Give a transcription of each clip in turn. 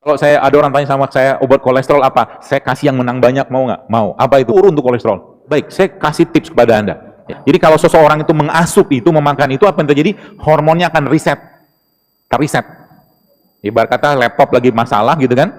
Kalau saya ada orang tanya sama saya, obat kolesterol apa? Saya kasih yang menang banyak, mau nggak? Mau. Apa itu? Turun untuk kolesterol. Baik, saya kasih tips kepada Anda. Jadi kalau seseorang itu mengasup itu, memakan itu, apa yang terjadi? Hormonnya akan terreset. Ibarat kata laptop lagi masalah gitu kan,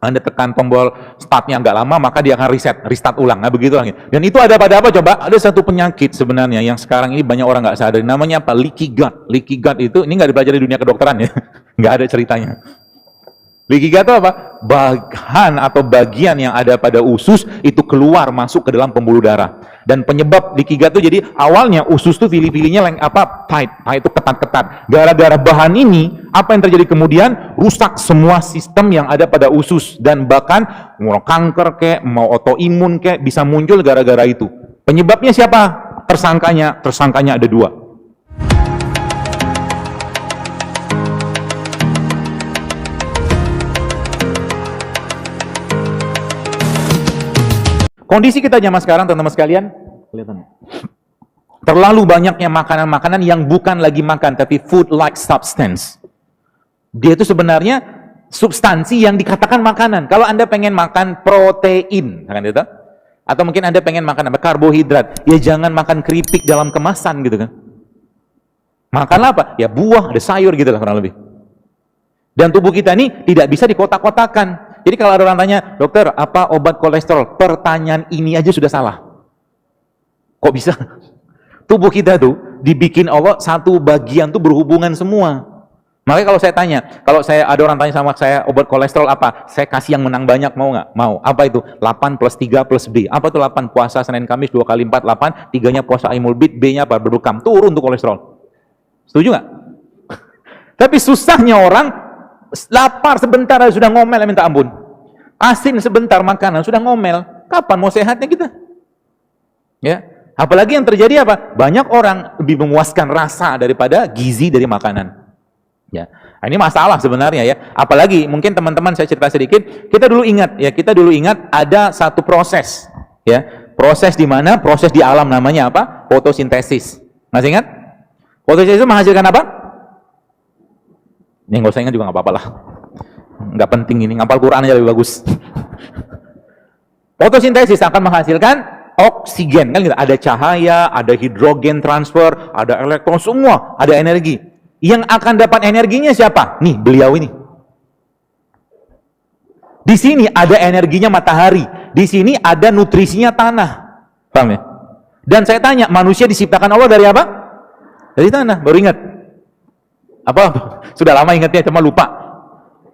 Anda tekan tombol startnya nggak lama, maka dia akan restart ulang. Nah begitu lagi. Dan itu ada pada apa? Coba, ada satu penyakit sebenarnya yang sekarang ini banyak orang nggak sadar. Namanya apa? Leaky gut. Leaky gut itu, ini nggak dipelajari di dunia kedokteran ya, nggak ada ceritanya. Leaky gut itu apa? Bahan atau bagian yang ada pada usus itu keluar masuk ke dalam pembuluh darah. Dan penyebab leaky gut itu jadi awalnya usus itu pilih-pilihnya tight itu ketat-ketat. Gara-gara bahan ini, apa yang terjadi kemudian? Rusak semua sistem yang ada pada usus dan bahkan mau kanker kek, mau autoimun kek bisa muncul gara-gara itu. Penyebabnya siapa? Tersangkanya ada dua. Kondisi kita zaman sekarang, teman-teman sekalian, kelihatan. Terlalu banyaknya makanan-makanan yang bukan lagi makan, tapi food like substance. Dia itu sebenarnya substansi yang dikatakan makanan. Kalau Anda pengen makan protein, kan gitu? Atau mungkin Anda pengen makan apa? Karbohidrat. Ya jangan makan keripik dalam kemasan gitu kan. Makanlah apa? Ya buah, ada sayur gitu lah kurang lebih. Dan tubuh kita ini tidak bisa dikotak-kotakan. Jadi kalau ada orang tanya, dokter, apa obat kolesterol? Pertanyaan ini aja sudah salah. Kok bisa? Tubuh kita tuh dibikin Allah satu bagian tuh berhubungan semua. Makanya kalau saya tanya, kalau ada orang tanya sama saya, obat kolesterol apa? Saya kasih yang menang banyak, mau nggak? Mau. Apa itu? 8 plus 3 plus B. Apa itu 8? Puasa Senin Kamis 2 kali 4, 8. 3-nya puasa Aimul Bid, B-nya apa? Berbekam. Turun untuk kolesterol. Setuju nggak? Tapi susahnya orang, lapar sebentar sudah ngomel minta ampun. Asin sebentar makanan sudah ngomel. Kapan mau sehatnya kita? Ya. Apalagi yang terjadi apa? Banyak orang lebih memuaskan rasa daripada gizi dari makanan. Ya. Nah, ini masalah sebenarnya ya. Apalagi mungkin teman-teman saya cerita sedikit, kita dulu ingat ada satu proses ya. Proses di mana? Proses di alam namanya apa? Fotosintesis. Masih ingat? Fotosintesis itu menghasilkan apa? Ini nggak usah ingat juga nggak apa-apa lah. Nggak penting ini, ngapal Quran aja lebih bagus. Fotosintesis akan menghasilkan oksigen, kan gitu. Ada cahaya, ada hidrogen transfer, ada elektron, semua ada energi. Yang akan dapat energinya siapa? Nih, beliau ini. Di sini ada energinya matahari, di sini ada nutrisinya tanah. Paham ya? Dan saya tanya, manusia diciptakan Allah dari apa? Dari tanah, baru ingat. Apa? Sudah lama ingatnya, cuma lupa.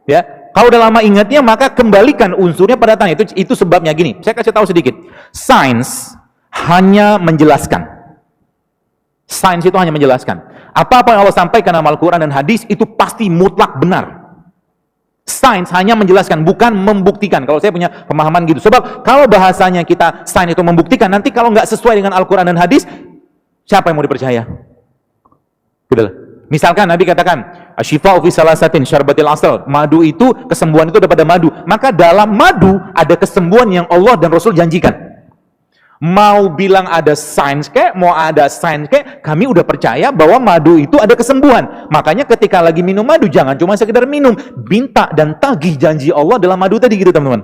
Ya, kalau udah lama ingatnya maka kembalikan unsurnya pada tanah. Itu sebabnya gini. Saya kasih tahu sedikit. Sains hanya menjelaskan. Sains itu hanya menjelaskan. Apa-apa yang Allah sampaikan dalam Al-Quran dan hadis itu pasti mutlak benar. Sains hanya menjelaskan, bukan membuktikan. Kalau saya punya pemahaman gitu. Sebab kalau bahasanya kita sains itu membuktikan, nanti kalau nggak sesuai dengan Al-Quran dan hadis, siapa yang mau dipercaya? Gitu lah. Misalkan Nabi katakan, asyifa'u fi salasatin syarbatil asal. Madu itu, kesembuhan itu ada pada madu. Maka dalam madu ada kesembuhan yang Allah dan Rasul janjikan. Mau bilang ada sains kek, mau ada sains kek, kami udah percaya bahwa madu itu ada kesembuhan. Makanya ketika lagi minum madu, jangan cuma sekedar minum. Minta dan tagih janji Allah dalam madu tadi gitu teman-teman.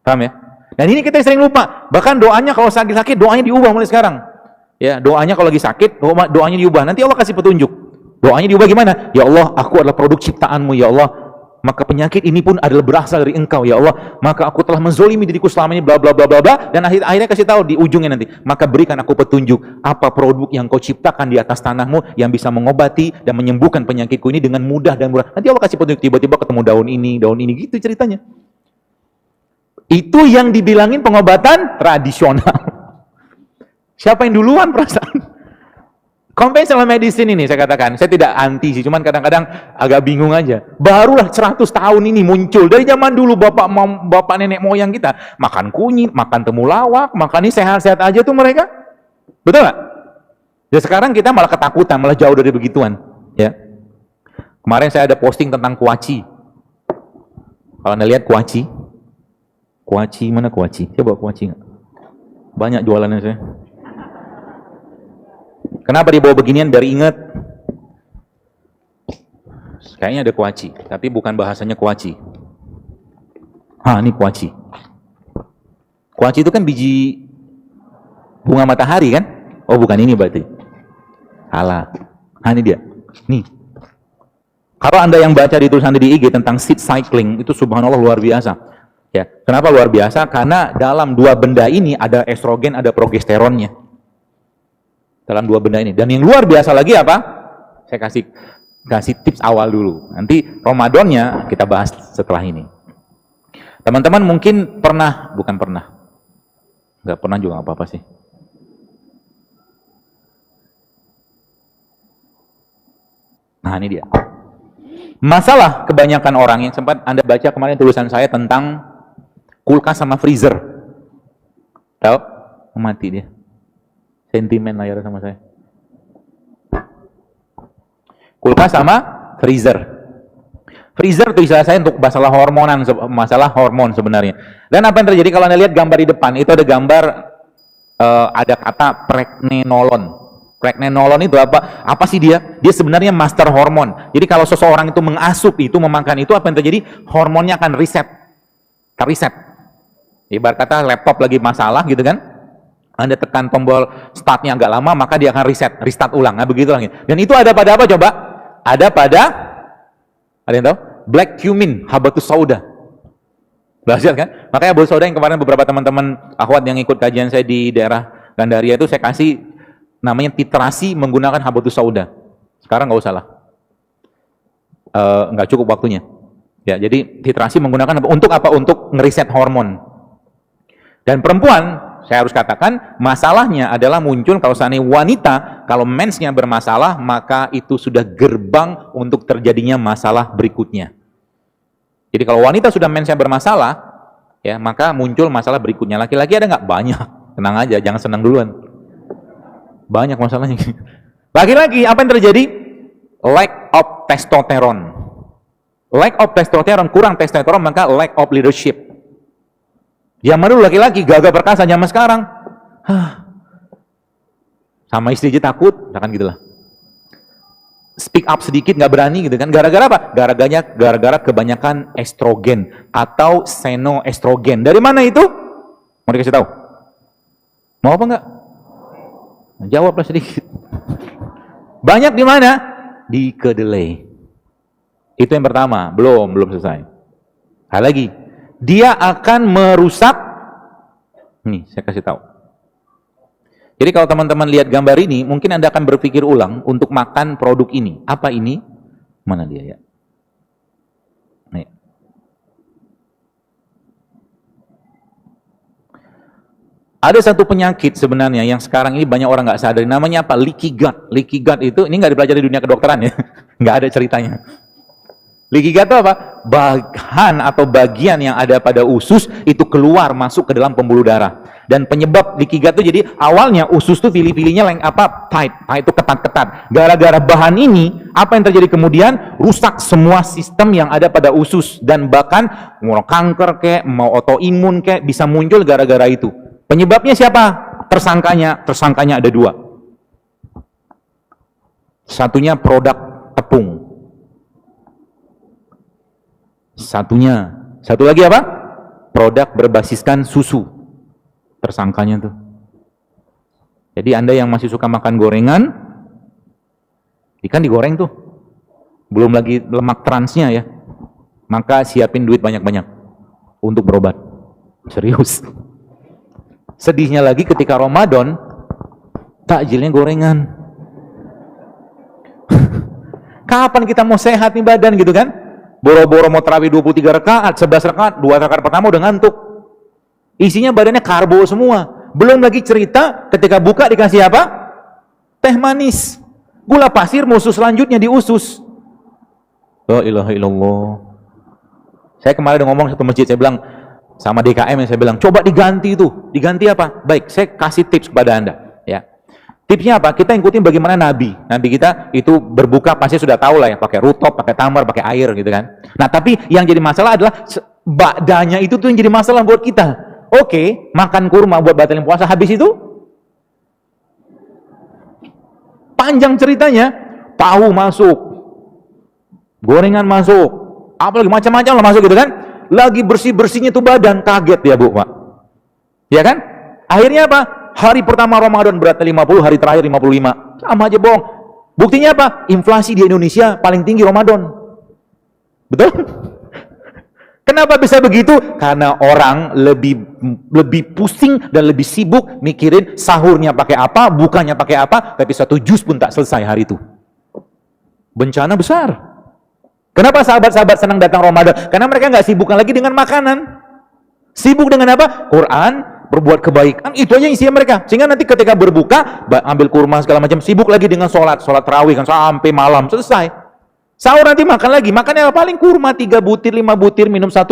Paham ya? Dan ini kita sering lupa. Bahkan doanya kalau sakit-sakit, doanya diubah mulai sekarang. Ya, doanya kalau lagi sakit, doanya diubah. Nanti Allah kasih petunjuk. Doanya diubah gimana? Ya Allah, aku adalah produk ciptaanmu, ya Allah. Maka penyakit ini pun adalah berasal dari engkau, ya Allah. Maka aku telah menzolimi diriku selama ini, bla bla bla bla bla. Dan akhirnya kasih tahu di ujungnya nanti. Maka berikan aku petunjuk apa produk yang kau ciptakan di atas tanahmu yang bisa mengobati dan menyembuhkan penyakitku ini dengan mudah dan murah. Nanti Allah kasih petunjuk, tiba-tiba ketemu daun ini, gitu ceritanya. Itu yang dibilangin pengobatan tradisional. Siapa yang duluan perasaan? Conventional medicine ini saya katakan, saya tidak anti sih, cuman kadang-kadang agak bingung aja. Barulah 100 tahun ini muncul. Dari zaman dulu bapak nenek moyang kita makan kunyit, makan temulawak, makan ini sehat-sehat aja tuh mereka. Betul nggak? Ya sekarang kita malah ketakutan, malah jauh dari begituan. Ya. Kemarin saya ada posting tentang kuaci. Kalau Anda lihat kuaci mana kuaci? Coba kuaci nggak? Banyak jualannya saya. Kenapa dibawa beginian? Biar ingat. Kayaknya ada kuaci, tapi bukan bahasanya kuaci. Ini kuaci. Kuaci itu kan biji bunga matahari kan? Oh, bukan ini berarti. Salah. Ini dia. Nih. Kalau Anda yang baca di tulisan di IG tentang seed cycling, itu subhanallah luar biasa. Ya, kenapa luar biasa? Karena dalam dua benda ini ada estrogen, ada progesteronnya. Dalam dua benda ini. Dan yang luar biasa lagi apa? Saya kasih tips awal dulu. Nanti Ramadannya kita bahas setelah ini. Teman-teman mungkin pernah, bukan pernah. Nggak pernah juga nggak apa-apa sih. Nah, ini dia. Masalah kebanyakan orang yang sempat Anda baca kemarin tulisan saya tentang kulkas sama freezer. Tahu? Mati dia. Sentimen layar sama saya. Kulkas sama freezer. Freezer itu istilah saya untuk masalah hormon sebenarnya. Dan apa yang terjadi kalau Anda lihat gambar di depan, itu ada gambar ada kata pregnenolon. Pregnenolon itu apa? Apa sih dia? Dia sebenarnya master hormon. Jadi kalau seseorang itu mengasup itu, memakan itu, apa yang terjadi? Hormonnya akan reset. Ibarat kata laptop lagi masalah gitu kan? Anda tekan tombol startnya agak lama, maka dia akan restart ulang. Nah, begitu lagi. Dan itu ada pada apa coba? Ada pada, ada yang tahu? Black cumin, habatus sauda. Belajar kan? Makanya habatus sauda yang kemarin beberapa teman-teman akhwat yang ikut kajian saya di daerah Gandaria itu saya kasih namanya titrasi menggunakan habatus sauda. Sekarang nggak usah lah, nggak cukup waktunya. Ya, jadi titrasi menggunakan untuk apa? Untuk ngeriset hormon. Dan perempuan, saya harus katakan, masalahnya adalah muncul kalau seandainya wanita, kalau mensnya bermasalah, maka itu sudah gerbang untuk terjadinya masalah berikutnya. Jadi kalau wanita sudah mensnya bermasalah, ya maka muncul masalah berikutnya. Laki-laki ada nggak? Banyak. Tenang aja, jangan senang duluan. Banyak masalahnya. Laki-laki, apa yang terjadi? Lack of testosteron. Lack of testosteron, kurang testosteron, maka lack of leadership. Zaman dulu laki-laki gagah perkasa, zaman sekarang sama istri aja takut, misalkan gitulah. Speak up sedikit nggak berani gitu kan. Gara-gara apa? Gara-gara kebanyakan estrogen atau senoestrogen. Dari mana itu? Mau dikasih tahu? Mau apa enggak? Jawablah sedikit. Banyak di mana? Di kedelai. Itu yang pertama, belum selesai. Lagi, dia akan merusak. Nih, saya kasih tahu. Jadi kalau teman-teman lihat gambar ini, mungkin Anda akan berpikir ulang untuk makan produk ini. Apa ini? Mana dia ya? Nih. Ada satu penyakit sebenarnya yang sekarang ini banyak orang nggak sadar, namanya apa? Leaky gut. Leaky gut itu, ini nggak dipelajari di dunia kedokteran ya, nggak ada ceritanya. Leaky gut itu apa? Bahan atau bagian yang ada pada usus itu keluar masuk ke dalam pembuluh darah. Dan penyebab leaky gut itu jadi awalnya usus itu pilih-pilihnya tight itu ketat-ketat. Gara-gara bahan ini, apa yang terjadi kemudian? Rusak semua sistem yang ada pada usus dan bahkan mau kanker kayak, mau autoimun kayak bisa muncul gara-gara itu. Penyebabnya siapa? Tersangkanya ada dua. Satunya produk tepung. Satu lagi apa? Produk berbasiskan susu. Tersangkanya tuh. Jadi Anda yang masih suka makan gorengan, ikan digoreng tuh. Belum lagi lemak transnya ya. Maka siapin duit banyak-banyak untuk berobat. Serius. Sedihnya lagi ketika Ramadan, takjilnya gorengan. Kapan kita mau sehat nih badan gitu kan? Boro-boro mau tarawih 23 rakaat, 11 rakaat, 2 rakaat pertama udah ngantuk. Isinya badannya karbo semua. Belum lagi cerita ketika buka dikasih apa? Teh manis. Gula pasir musuh selanjutnya di usus. La ilaha illallah. Saya kemarin udah ngomong satu masjid, saya bilang sama DKM yang saya bilang, coba diganti itu. Diganti apa? Baik, saya kasih tips kepada Anda. Ya. Tipsnya apa? Kita ikutin bagaimana Nabi. Nabi kita itu berbuka pasti sudah tahu lah ya, pakai rutop, pakai tamar, pakai air gitu kan. Nah, tapi yang jadi masalah adalah ba'danya itu tuh yang jadi masalah buat kita. Oke, makan kurma buat batalin puasa, habis itu panjang ceritanya, tahu masuk, gorengan masuk, apalagi macam-macam lah masuk gitu kan. lagi bersih-bersihnya tuh badan, kaget ya Bu, Pak. Ya kan? Akhirnya apa? Hari pertama Ramadan beratnya 50, hari terakhir 55. Sama aja bohong. Buktinya apa? Inflasi di Indonesia paling tinggi Ramadan. Betul? Kenapa bisa begitu? Karena orang lebih pusing dan lebih sibuk mikirin sahurnya pakai apa, bukannya pakai apa, tapi satu jus pun tak selesai hari itu. Bencana besar. Kenapa sahabat-sahabat senang datang Ramadan? Karena mereka nggak sibukkan lagi dengan makanan. Sibuk dengan apa? Quran, berbuat kebaikan, itu aja isinya mereka. Sehingga nanti ketika berbuka, ambil kurma segala macam, sibuk lagi dengan sholat tarawih kan sampai malam, selesai. Sahur nanti makan lagi, makannya paling kurma 3 butir, 5 butir, minum 1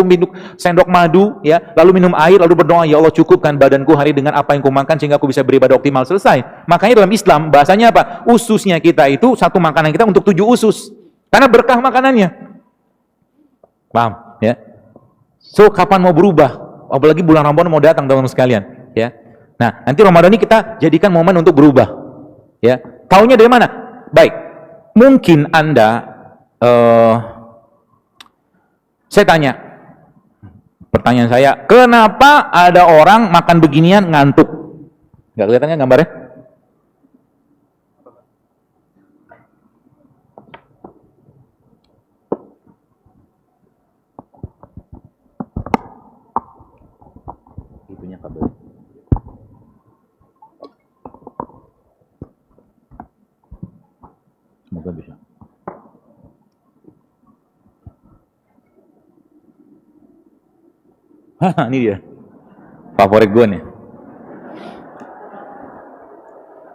sendok madu, ya, lalu minum air, lalu berdoa, ya Allah cukupkan badanku hari dengan apa yang kumakan sehingga aku bisa beribadah optimal, selesai. Makanya dalam Islam bahasanya apa? Ususnya kita itu satu makanan kita untuk 7 usus, karena berkah makanannya. Paham? Ya. So kapan mau berubah? Apalagi bulan Ramadan mau datang teman-teman sekalian, ya. Nah, nanti Ramadan ini kita jadikan momen untuk berubah, ya. Taunya dari mana? Baik, mungkin Anda saya tanya, pertanyaan saya, kenapa ada orang makan beginian ngantuk? Nggak kelihatannya gambarnya? Itunya kabel. Semoga bisa. Ini dia favorit gue nih.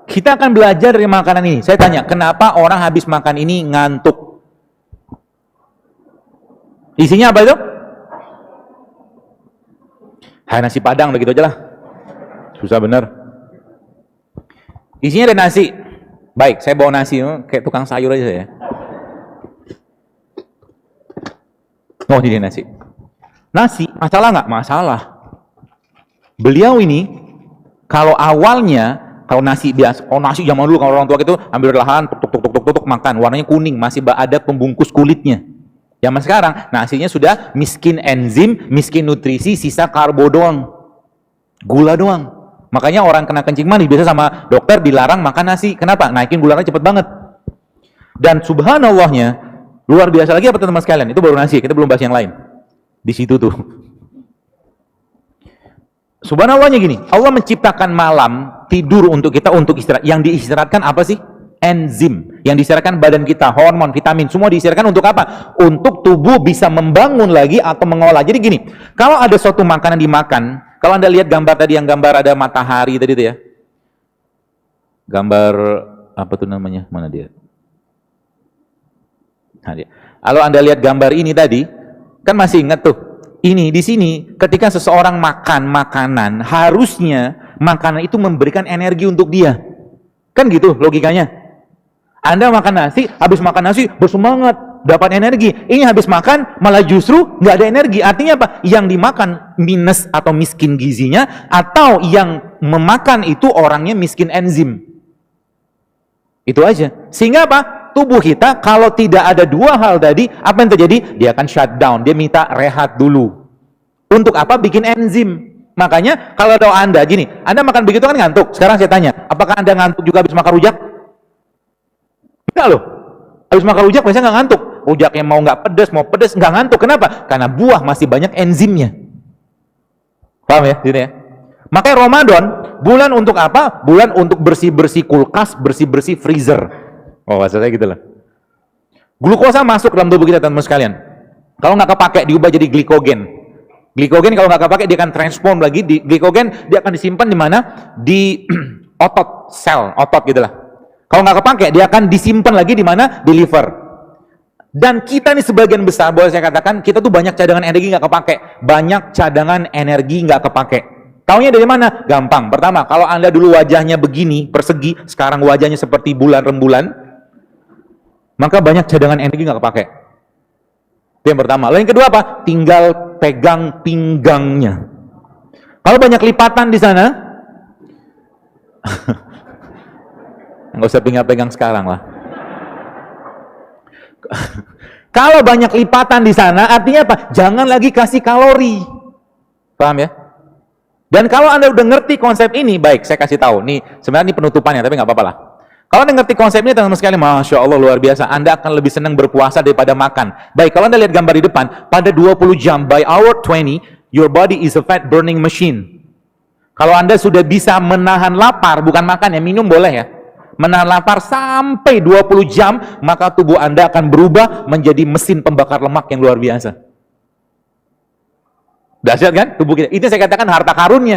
Kita akan belajar dari makanan ini. Saya tanya, kenapa orang habis makan ini ngantuk? Isinya apa itu? Hai, nasi padang, begitu aja lah. Susah bener. Isinya ada nasi. Baik, saya bawa nasi, kayak tukang sayur aja ya. Oh, ini dia nasi. Nasi, masalah nggak? Masalah. Beliau ini, kalau awalnya, kalau nasi biasa, nasi zaman dulu kalau orang tua itu ambil lahan, tuk makan, warnanya kuning, masih ada pembungkus kulitnya. Zaman sekarang, nasinya sudah miskin enzim, miskin nutrisi, sisa karbo doang, gula doang. Makanya orang kena kencing manis biasa sama dokter dilarang makan nasi. Kenapa? Naikin gulanya cepet banget. Dan subhanallahnya, luar biasa lagi apa teman-teman sekalian? Itu baru nasi, kita belum bahas yang lain. Di situ tuh. Subhanallahnya gini, Allah menciptakan malam tidur untuk kita untuk istirahat. Yang diistirahatkan apa sih? Enzim. Yang diistirahatkan badan kita, hormon, vitamin, semua diistirahatkan untuk apa? Untuk tubuh bisa membangun lagi atau mengolah. Jadi gini, kalau ada suatu makanan dimakan, kalau Anda lihat gambar tadi yang gambar ada matahari tadi itu ya. Gambar apa tuh namanya? Mana dia? Nah, dia. Kalau Anda lihat gambar ini tadi, kan masih ingat tuh, ini di sini ketika seseorang makan makanan, harusnya makanan itu memberikan energi untuk dia. Kan gitu logikanya. Anda makan nasi, habis makan nasi bersemangat, dapat energi. Ini habis makan malah justru nggak ada energi. Artinya apa? Yang dimakan minus atau miskin gizinya, atau yang memakan itu orangnya miskin enzim. Itu aja. Sehingga apa? Tubuh kita kalau tidak ada dua hal tadi, apa yang terjadi? Dia akan shutdown, dia minta rehat dulu. Untuk apa? Bikin enzim. Makanya kalau ada Anda gini, Anda makan begitu kan ngantuk. Sekarang saya tanya, apakah Anda ngantuk juga habis makan rujak? Enggak loh. Habis makan rujak biasanya nggak ngantuk. Rujaknya mau nggak pedas, mau pedas nggak ngantuk. Kenapa? Karena buah masih banyak enzimnya. Paham ya? Gini ya. Makanya Ramadan bulan untuk apa? Bulan untuk bersih-bersih kulkas, bersih-bersih freezer. Oh, maksudnya gitu lah. Glukosa masuk dalam tubuh kita teman-teman sekalian. Kalau nggak kepake diubah jadi glikogen. Glikogen kalau nggak kepake dia akan transform lagi di glikogen, dia akan disimpan di mana? Di otot, sel, otot gitu lah. Kalau nggak kepake dia akan disimpan lagi di mana? Di liver. Dan kita nih sebagian besar, boleh saya katakan, kita tuh banyak cadangan energi nggak kepake. Banyak cadangan energi nggak kepake. Taunya dari mana? Gampang. Pertama, kalau Anda dulu wajahnya begini, persegi, sekarang wajahnya seperti bulan rembulan, maka banyak cadangan energi nggak kepake. Itu yang pertama. Lalu yang kedua apa? Tinggal pegang pinggangnya. Kalau banyak lipatan di sana, nggak usah pegang-pegang sekarang lah. Kalau banyak lipatan di sana, artinya apa? Jangan lagi kasih kalori. Paham ya? Dan kalau Anda udah ngerti konsep ini, baik, saya kasih tahu. Nih, sebenarnya ini penutupannya, tapi nggak apa-apa lah. Kalau Anda ngerti konsep ini, teman-teman sekalian, Masya Allah, luar biasa. Anda akan lebih senang berpuasa daripada makan. Baik, kalau Anda lihat gambar di depan, pada 20 jam, by hour 20, your body is a fat burning machine. Kalau Anda sudah bisa menahan lapar, bukan makan ya, minum boleh ya. Menahan lapar sampai 20 jam, maka tubuh Anda akan berubah menjadi mesin pembakar lemak yang luar biasa. Dahsyat kan tubuh kita? Itu saya katakan harta karunnya.